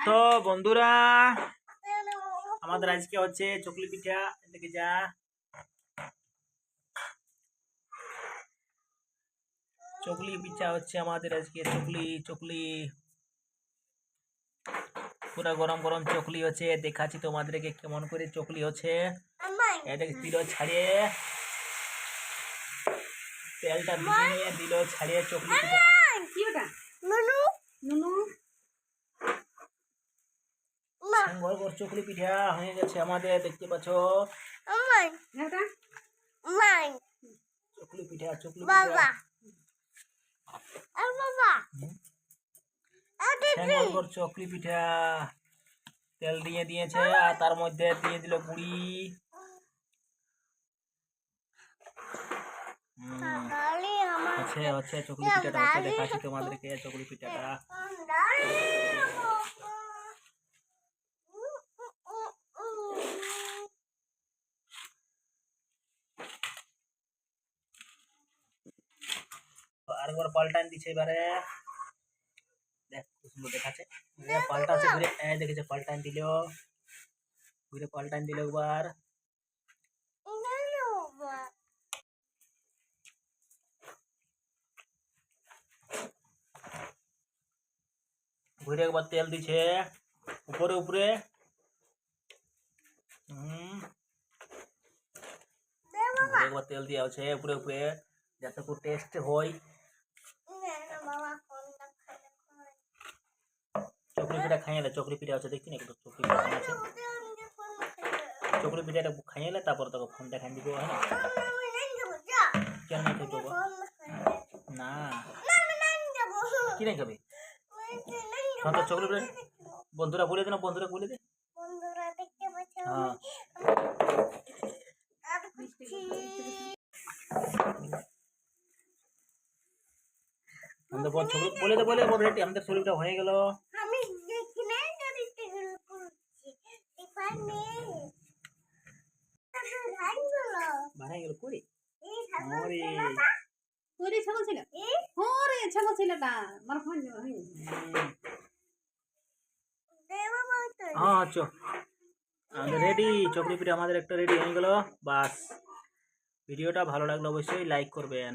তো বন্ধুরা আমাদের আজকে হচ্ছে চকলি পিঠা। এদিকে যা চকলি পিঠা হচ্ছে আমাদের আজকে চকলি পুরা গরম গরম চকলি হচ্ছে। দেখাচ্ছি তোমাদেরকে কেমন করে চকলি হচ্ছে। এটাকে দিল ছাড়িয়ে, তেলটা দিয়ে নিয়ে দিল ছাড়িয়ে চকলি পিঠা। চকলি পিঠা হয়ে গেছে আমাদের, দেখতে পাচ্ছ চকলি পিঠা। চকলি পিঠা তেল দিয়ে দিয়েছে আর তার মধ্যে দিয়ে দিল গুড়ি। হচ্ছে চকলি পিঠাটা হচ্ছে, দেখাচ্ছি তোমাদেরকে চকলি পিঠাটা। আরেকবার পাল্টান দিচ্ছে, এবারে দেখ খুব সুন্দর দেখাচ্ছে। পাল্টাচ্ছে ঘুরে, দেখেছে পাল্টান দিল, ঘুরে পাল্টান দিল একবার। ঘুরে একবার তেল দিচ্ছে উপরে উপরে। একবার তেল দিয়া আছে উপরে উপরে যাতে খুব টেস্ট হয়। চকলি পিঠা খাইলে, চকলি পিঠা আছে দেখছি না, চকলি পিঠা আছে। চকলি পিঠাটা খাইলে তারপর তোকে ফোনটা খাই দিব। হ্যাঁ কেন নাই খাইব না, কি নাই খাবি চকলি পিঠা? বন্ধুরা বলে দে না, বন্ধুরা বলে দে। হ্যাঁ বলে দে, বলে আমাদের শরীরটা হয়ে গেল। বানাই গেল করে ছাগল ছিল, ওরে ছাগল ছিলটা আমার ফোন হই। হ্যাঁ আমাদের রেডি চকলি পিঠা, আমাদের একটা রেডি হয়ে গেল। বাস ভিডিওটা ভালো লাগলে অবশ্যই লাইক করবেন।